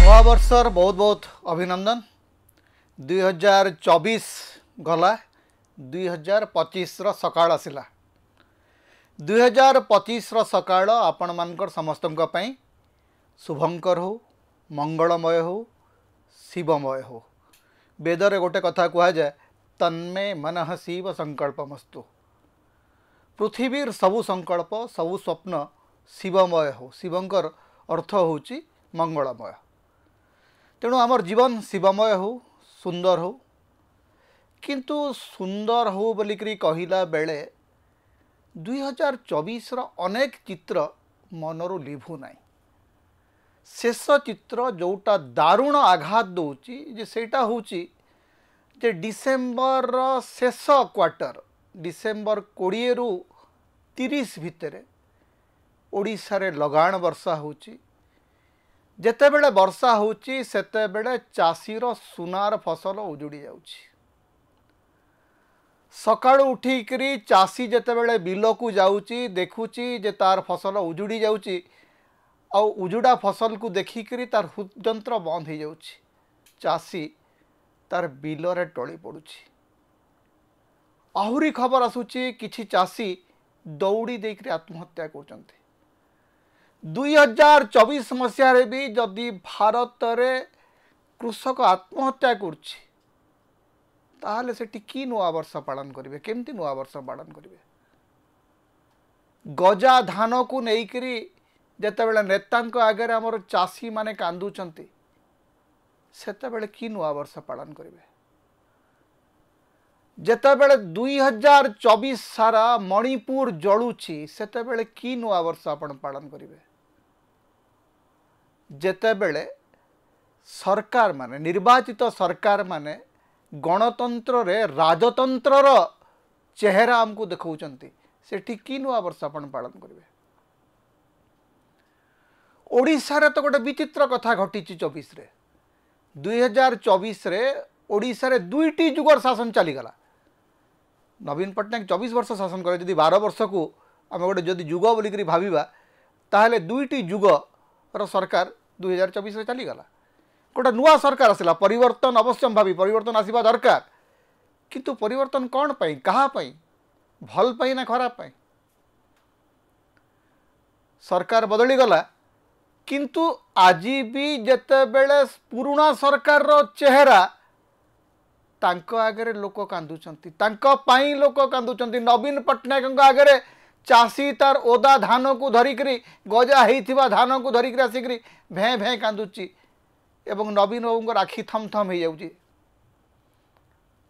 नवा वर्षर बहुत बहुत अभिनंदन। 2024 गला 2025 सकाळ आसिला। 2025 सकाळ आपण मानकर समस्तଙ୍କ ପାଇଁ शुभंकर हो, मंगलमय हो, शिवमय हो। वेदरे गोटे कथा कह जाए, तन्मे मनः शिव संकल्पमस्तु। पृथ्वीर सबु संकल्प सबु स्वप्न शिवमय हो। शिवंकर अर्थ होची मंगलमय। तेणु आमर जीवन शिवमय हो, सुंदर हो। किंतु सुंदर हो बोलिकरी कहिला बेले 2024 अनेक चित्र मनरु लिभु नाई। शेष चित्र जोटा दारुण आघात दौची जे सेटा होची जे डिसेम्बर शेष क्वार्टर डिसेम्बर 20 रु 30 भितर ओडिशा रे लगाण वर्षा होची। जेते बेले वर्षा होची सेते बेले चाषीर सुनार फसल उजुड़ी जाउची। सकाळु उठिकरी चाषी जेते बेले बिलकू जाउची देखुची जे तार फसल उजुड़ी जाउची आ उजुड़ा फसल को देखिकरी तार हृदयंत्र बंद हो जाउची। चाषी तार बिलरे टळी पड़ुची। आहुरी खबर आसुची किछि चाषी दौड़ी देकरी आत्महत्या करचंती। 2024 मसीह रे भी जदि भारत रे कृषक आत्महत्या करछि ताहले सेठी की नुआ वर्ष पालन करिवे, केमती नुआ वर्ष पालन करिवे। गजा धान को नेइकरी जेते बेले नेतांक आगे हमर चाषी माने कांदुचंती सेते बेले की नुआ वर्ष पालन करिवे। जेते बेले 2024 सारा मणिपुर जळुछि सेते बेले की नुआ वर्ष आपण पालन करिवे। जेते बेले सरकार माने निर्वाचित सरकार माने गणतंत्र रे राजतंत्र रो चेहरा हमको देखौचंती सेठी की नुआ वर्ष आपण पालन करिवे। ओडिशा रे तो गोटे विचित्र कथा घटी 24 रे। 2024 रे ओडिशा रे दुईटी जुगर शासन चली गला। नवीन पट्टनायक 24 वर्ष शासन करे, जदि 12 वर्ष को आम गोटे जदि जुग बोलिक भाविबा ताहले दुईटी जुग रो सरकार 2024 रे चली गला। गोटे नुआ सरकार आसिला, परिवर्तन अवश्य भावी परिवर्तन आसिबा दरकार। किंतु परिवर्तन कौन पाई, कहा पाई, भल पाई ना खराब पाई? सरकार बदली गला किंतु आजी भी जेते बेले पुराना सरकार रो चेहरा तांको आगे लोक कांदुचंती, तांको पाई लोक कांदुचंती। नवीन पट्टनायक आगे चाषी तार ओदा धान को धरिकरी गजा होइथिबा धान को धरिकरी आसिकरी भे भे कांदुची एवं नवीन बाबू आखि थम थम हो जाउची।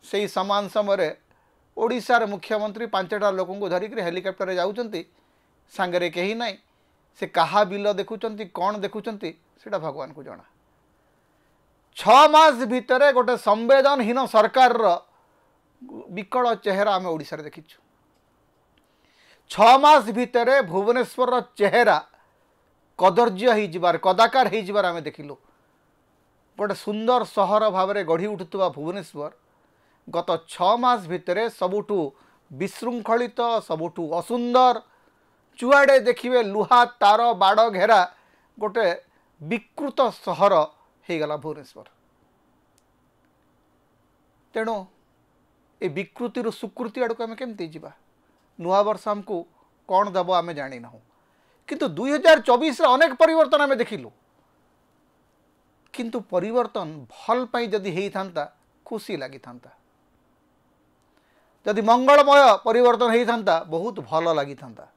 सेही समान समय ओडिशार मुख्यमंत्री 5टा लोक को धरिकरी हेलिकॉप्टर जाउचंती, सांगरे केही नाही। से कहा बिल देखुचंती, कौन देखुचंती सेटा भगवान को जଣା। 6 मास भितर गोटे संवेदनहीन सरकार विकल चेहरा आम ओडिशा रे देखिछु। 6 मास भितर भुवनेश्वर चेहरा कदर्य हो जिबार, कदाकार हो जिबार आम देखिलु। गोटे सुंदर सहर भाव में गढ़ी उठुवा भुवनेश्वर गत 6 मास भितर सबुठु विशृंखलित, सबुठु असुंदर, चुआड़े देखिए लुहा तार बाड़ घेरा गोटे विकृत सहर हो गला भुवनेश्वर। तेणु ए विकृति सुकृति आड़ को आम केमती जावा? नुआ वर्ष हमको कौन दब आम जानी ना। किंतु 2024 अनेक परिवर्तन आम देखिलु। किंतु परिवर्तन भल पाई जदि हेई थांता खुशी लगी थांता। जदि मंगलमय परिवर्तन हेई थांता बहुत भल लगी थांता।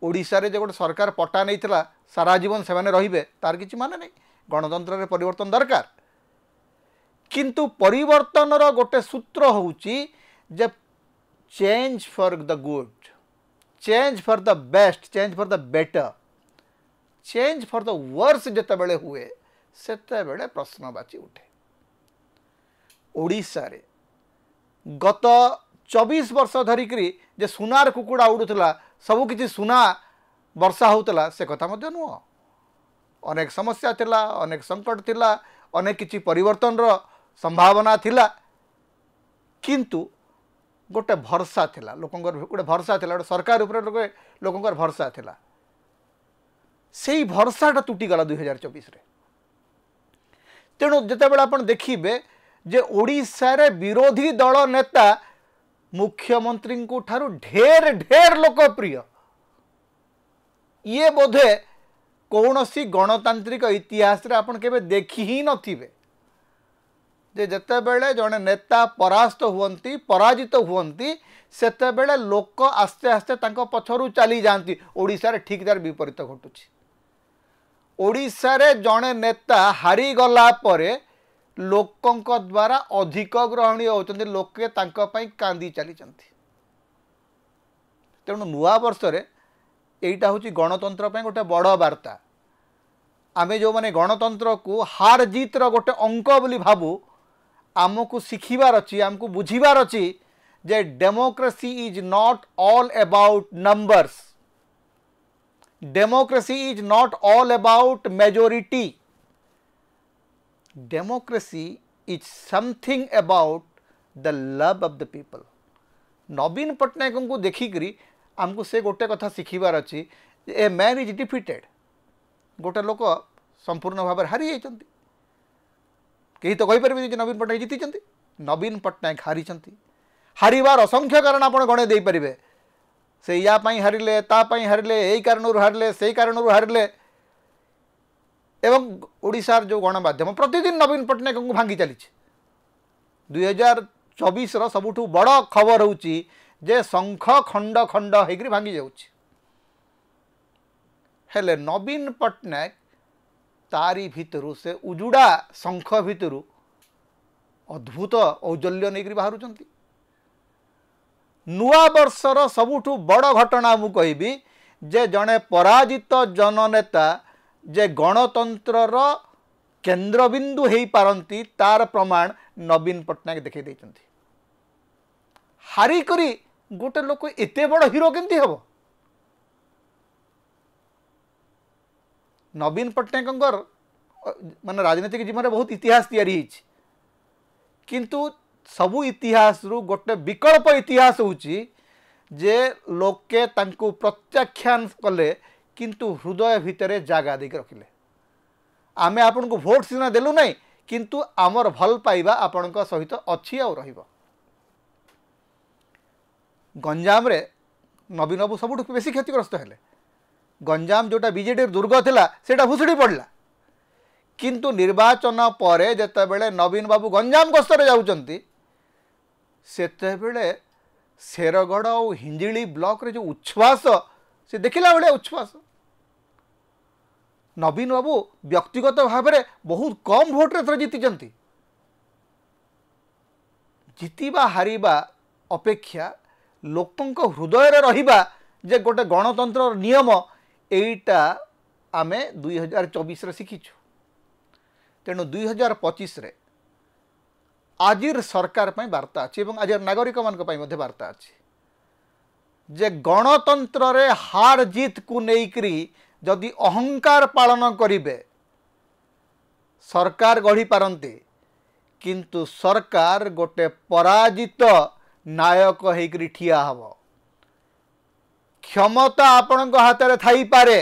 ओडिशा रे जे गोटे सरकार पट्टा नहीं थिला सारा जीवन से माने रहिबे तार किछि माने नहीं। गणतंत्र रे परिवर्तन दरकार। किंतु परिवर्तन रो गोटे सूत्र होउची जे change for the good, change for the best, change for the better, change for the worse जेते बेले हुए सेते बेले प्रश्नवाची उठे। ओडिशा रे गत 24 वर्ष धरिकरी जे सुनार कुकुड़ा उड़ुला सबु किछि सुना वर्षा होतला से कथा मध्य नुह। अनेक समस्या थिला, अनेक संकट थिला, अनेक किछि परिवर्तन रो संभावना थिला। किंतु गोटे भरसा थिला लोकंकर गोटे भरसा थिला गोटे सरकार उपरे लोकंकर भरसा थिला सेही भरसाटा तुटिगला 2024 रे। तेणु जितेबाला आपण देखिबे जे ओडिशा रे विरोधी दल नेता मुख्यमंत्री को ठारू ढेर ढेर लोकप्रिय ये बोधे कौन सी गणतांत्रिक इतिहास रे आपण केबे देखि ही नथिबे जे जते बेले जने नेता परास्त हुवंती पराजित हुवंती सेते बेले लोक आस्ते आस्ते तांको पछरु चली जानती। ओडिशा रे ठीक तार विपरीत घटुची। ओडिशा रे जने नेता हारी गला परे लोकंक द्वारा अधिक ग्रहणीय होचंती लोके तांको पई कांदी चली चंती। तेणु नुआ वर्ष रे एटा होची गणतंत्र पई गोटे बड़ वार्ता। आमे जो माने गणतंत्र को हार जीत रो गोटे अंक बोली भाबू आमको शिखिबार अच्छी आमको बुझीबार अच्छी जे democracy is not all about numbers. Democracy is not all about majority. Democracy is something about the love of the people. Naveen Patnaik को देखिक आमको से गोटे कथा शिखिबार अच्छी ए मैन इज डिफिटेड। गोटे लोक संपूर्ण भाव हारी जाइछंती। कहीं तो कहीपर नवीन पट्टनायक जीति। नवीन पट्टनायक हारी हारिबार असंख्य कारण आप गणे दे पारे से या हारिले तापाई हारिले यही कारण हारिले से कारण हारिले एवं ओडिशार जो गणमाध्यम प्रतिदिन नवीन पट्टनायक को भांगी चली। 2024 सबुठ बड़ खबर होची जे शंख खंड खंड होकर भांगी जाउची। हेले नवीन पट्टनायक तारी भितरु से उजुड़ा शंख भितरु अद्भुत औज्जल्य नहीं बाहर। नुआ वर्षर सबुठु बड़ घटना मु कहबी जे जड़े पराजित जननेता जे गणतंत्र केन्द्रबिंदु हो पारती तार प्रमाण नवीन पट्टनायक देखई देइछंती। हारिकरी गोटे लोक एते बड़ हीरो केमती हम। नवीन पट्टनायक मान राजनीतिक जीवन में बहुत इतिहास तैयारी किंतु सबू इतिहास रु गोटे विकल्प इतिहास होची जे लोके तांको प्रत्याख्यान कले किंतु हृदय भितर जागा देके रखिले। आमे आपन को भोट सिना देलु नहीं किंतु आमर भल पाइबा आपन को सहित अच्छी आ रहिबो। गंजाम रे नवीन बाबू सबुठ बेसी क्षतिग्रस्त हेले। गंजाम जोटा बीजेडी दुर्ग थिला सेटा भुसुड़ी पड़ला किंतु निर्वाचन परे जेते बेले नवीन बाबू गंजाम गस्तर जाउचंती सेते बेले शेरगढ़ और हिंजिली ब्लॉक रे जो उच्छ्वास से देखिला बेले उच्छ्वास। नवीन बाबू व्यक्तिगत भाव में बहुत कम भोट रे जीति। जीतिबा हारिबा अपेक्षा लोकंक हृदय रे रहिबा जे गोटे गणतंत्र नियम एटा आमे 2024 रे शिखिछु। तेणु 2025 रे आजिर सरकार पई वार्ता अछि एवं आजिर नागरिक मान पई मध्ये वार्ता अछि जे गणतंत्र रे हार जीत को नेइकरी जदि अहंकार पालन करिवे सरकार गढ़ी पारंती किंतु सरकार गोटे पराजित नायक होइकरी ठिया हबो। क्षमता आपण हाथ में थाई पारे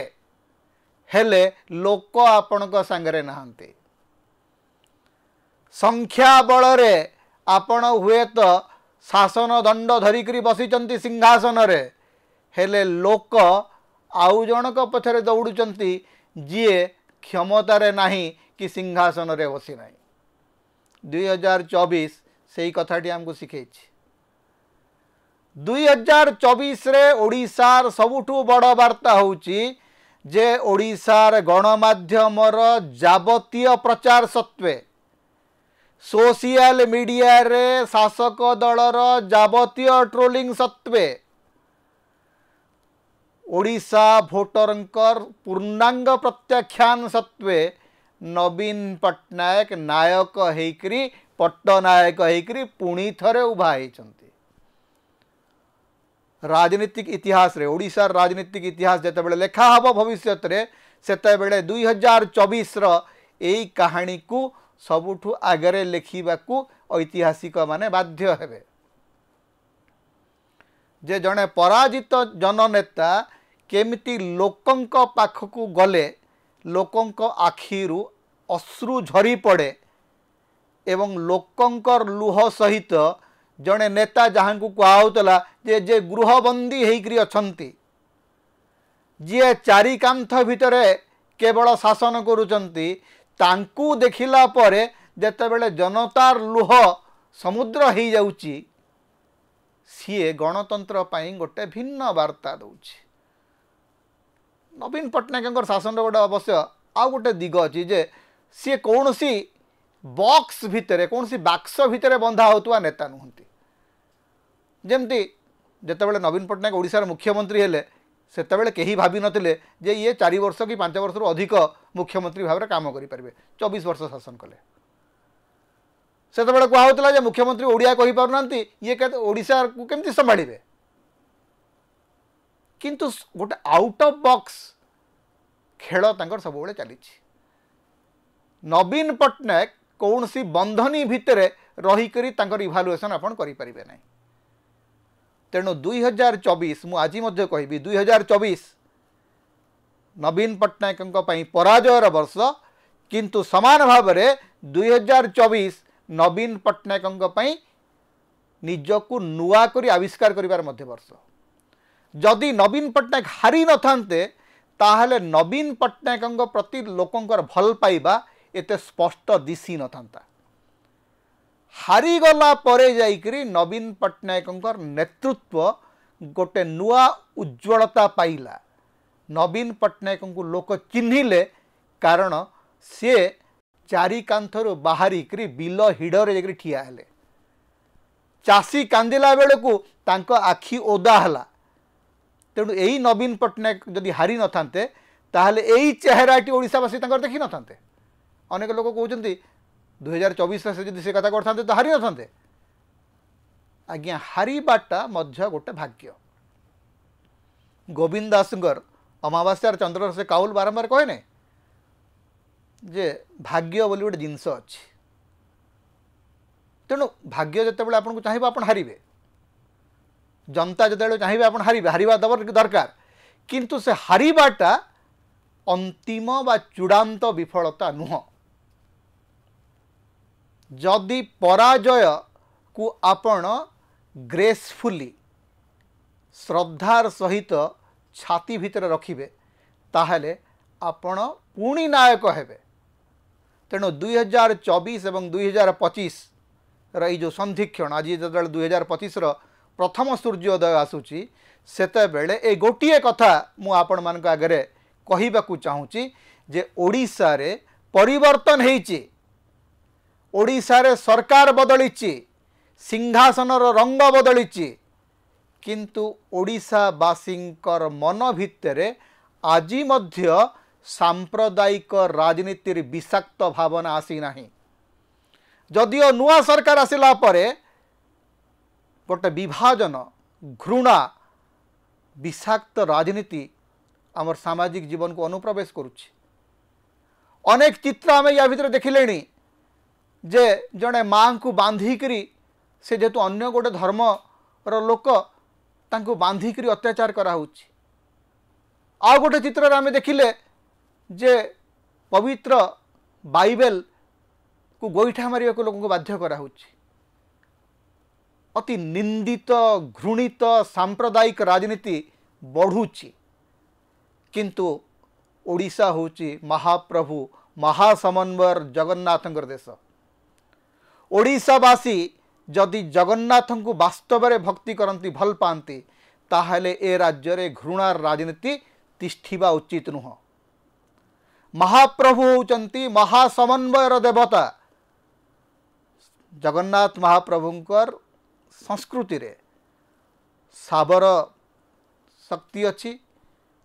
हेले लोक आपण सांगरे नहांती। संख्या बल रे आपण हुए तो शासन दंड धरिकरी बसीचंती सिंहासन रे हेले लोक आउ जनक पछरे दौड़ुचंती जीए क्षमता रे नाही कि सिंहासन रे बसी नाही। 2024 सेही कथाटी हमको शिखेछि। 2024 रे ओडिशार सबुठु बड़ वार्ता होउची जे ओडिशार गणमाध्यमर जाबतीय प्रचार सत्वे सोशल मीडिया रे शासक दलर जाबतीय ट्रोलिंग सत्वे ओडिशा भोटरंकर पूर्णांग प्रत्याख्यान सत्वे नवीन पट्टनायक नायक हेकरी पट्टनायक हेकरी पुणी थरे उभा होइचंती। राजनीतिक इतिहास रे ओडिशार राजनीतिक इतिहास जेते बेले लेखा हबो भविष्य रे सेते बेले 2024 रो एई कहानी को सबुठु आगरे लेखिबा को ऐतिहासिक माने बाध्य हेबे। जे जड़े पराजित जननेता केमिति लोकंक पाखकू गले लोकंक आखिरु अश्रु झरी पड़े एवं लोकंकर लुह सहित जड़े नेता जहाँ को कहुला जे गृहबंदी होकर अछंती जी चारि कांथ भितर केवल शासन करुचंती तांकू देखिला परे जेतेबेले जनतार लुह समुद्र हो जाउची सीए गणतंत्र पाई गोटे भिन्न वार्ता दौची। नवीन पट्टनायक शासन गोटे अवश्य आउ गोटे दिग अच्छी जे सी कौन सी बॉक्स भितर कौन सी बाक्स भितर बंधा होता नेता नुहति जमती जितेबाला नवीन पट्टनायक ओडिशार मुख्यमंत्री हेले सेतेबेले केही भाभी नथिले जे ये 4 वर्ष कि 5 वर्ष अधिक मुख्यमंत्री भाव में काम करें 24 वर्ष शासन कले सेतेबेले कहला जे मुख्यमंत्री ओडिया कहि पारना ये ओडिशा को केमती संभाळिबे किंतु गोटे आउट ऑफ बॉक्स खेल तांकर सब बेले चली। नवीन पट्टनायक कौन सी बंधनी भितर रहीकरी तांकर इभालुएसन आपण करि परिबे नै तेणु 2024 मु आज मध्य कहबी 2024 नवीन पट्टनायक पराजयर वर्ष किंतु समान भाव में 2024 नवीन पट्टनायक निजको नुआ करी आविष्कार करिवार मध्य वर्ष जदि नवीन पट्टनायक हारी न थांते ताहले नवीन पट्टनायक प्रति लोकंकर भल पाइबा एते स्पष्ट दिसी न थांता हारी गला परे जाइकरी नवीन पट्टनायक नेतृत्व गोटे नुआ उज्ज्वलता पाइला नवीन पट्टनायक को लोक चिन्हिले कारण सी चारि कांथरु बाहरिकरी बिल हिडरे जाकरी ठिया हेले चाषी कांदिला बेलू तांको आखि ओदा हला तेणु यही नवीन पट्टनायक जदि हारी न थांते ताहले यही चेहराटी ओडिशावासी तांकर देखि न थांते। अनेक लोक कहते 2024 से जदि से कथा करते तो हारी न थांते आज्ञा हारिबाटा मध्य गोटे भाग्य। गोविंद दासंगर अमावास्यार चंद्र से काउल बारंबार कहे ने जे भाग्य बोली गोटे जिनस अच्छी तेणु भाग्य जितेबाला आपको चाहिए आप हारे जनता जो चाहिए आप हारे हारिबा दरकार किंतु से हारिबाटा अंतिम बा चूड़ांत विफलता नुह जदि पराजय को आपण ग्रेसफुली श्रद्धार सहित छाती भितर रखिबे ताहले आपण पुणी नायक हेबे। तेणु 2024 एवं 2025 रही जो संधिक्षण आज जो 2025 प्रथम सूर्योदय आसूची सेते बेले ए गोटिए कथा मु आपण मान आगे कहवाकू चाहूँगी जे ओडिशा रे परिवर्तन हेइची ओडिशा रे सरकार बदलिची सिंहासनर रंग बदलिची किंतु ओडिशावासींकर मन भितरे आज मध्य सांप्रदायिक राजनीतिर विषाक्त भावना आसी नाही जदिओ नुआ सरकार आसिला परे गोटे विभाजन घृणा विषाक्त राजनीति आमर सामाजिक जीवन को अनुप्रवेश करुछि। अनेक चित्र आम या भितर देखिले जे जड़े माँ को बांधिकी से जेतु अन्य गोटे धर्म लोक तांको बांधिकी अत्याचार कराउछि। आ गोटे चित्र आम देखिले जे पवित्र बाइबल को गोईठा मारिया को लोक बाध्य कराउछि। अति निंदित घृणित सांप्रदायिक राजनीति बढ़ुची किंतु ओडिशा होची महाप्रभु महासमन्वयर जगन्नाथंकर देश। ओडिशावासी जदि जगन्नाथ को वास्तव में भक्ति करती भल पाती ताहले ए राज्य रे घृणार राजनीति तिष्ठिबा उचित नुह। महाप्रभु होचंती महासमन्वयर देवता जगन्नाथ महाप्रभुंकर संस्कृति रे साबर शक्ति अच्छी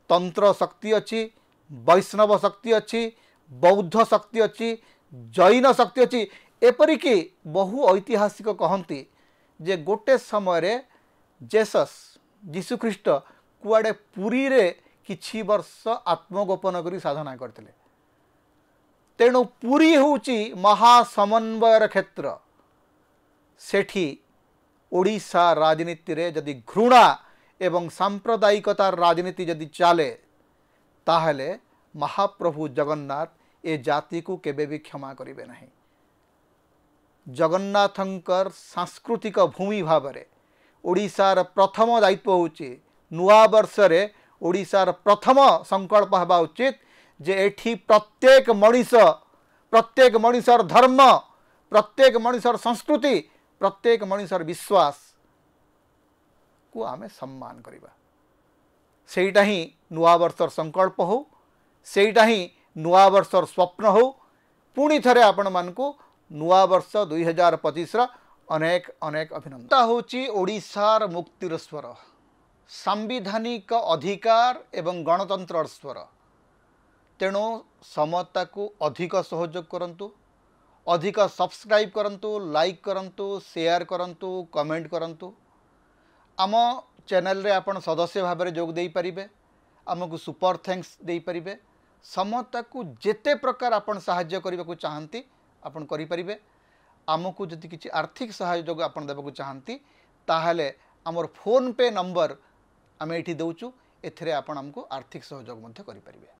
तंत्र शक्ति अच्छी वैष्णव शक्ति अच्छी बौद्ध शक्ति अच्छी जैन शक्ति अच्छी एपरिकी बहु ऐतिहासिक कहती जे गोटे समय रे जेसस जीशुख्रीष्ट कुआडे पुरी रे किछि वर्ष आत्मगोपन करी साधना करते। तेणु पुरी होची महासमन्वयर क्षेत्र सेठी ओडिशा राजनीति रे जदि घृणा एवं सांप्रदायिकतार राजनीति जदि चले ताहले महाप्रभु जगन्नाथ ए जाति को केबे भी क्षमा करिवे नहीं। जगन्नाथंकर सांस्कृतिक भूमि भावरे ओडिशार प्रथम दायित्व होची नुआ वर्ष रे ओडिशार प्रथम संकल्प हवा उचित जे एठी प्रत्येक मनुष्यर धर्म, प्रत्येक मनुष्यर संस्कृति, प्रत्येक मनुष्यर विश्वास को आमे सम्मान करिबा। सेटा ही नुआ वर्षर संकल्प हो, सेटा ही नुआ वर्षर स्वप्न हो। पुणी थरे आपण मानकु नुआ वर्ष 2025 अनेक अनेक अभिनंदन। होची ओडिशार मुक्तिर स्वर, सांविधानिक अधिकार एवं गणतंत्र स्वर। तेणु समता को अधिक सहयोग करंतु, अधिक सब्सक्राइब करंतु, लाइक करंतु, शेयर करंतु, कमेंट करंतु। आम चैनल रे आपण सदस्य भाव में जोग दे पारिबे, आमको सुपर थैंक्स दे पारिबे। समता को जेते प्रकार आपण सहाय्य करबा को चाहंती आपण करि पारिबे। आमको जदि किछि आर्थिक सहयोग आपण देबा को चाहंती ताहले हमर फोन पे नंबर आमे एठी दउचु, एथिरे आपण हमको आर्थिक सहयोग मध्य करि पारिबे।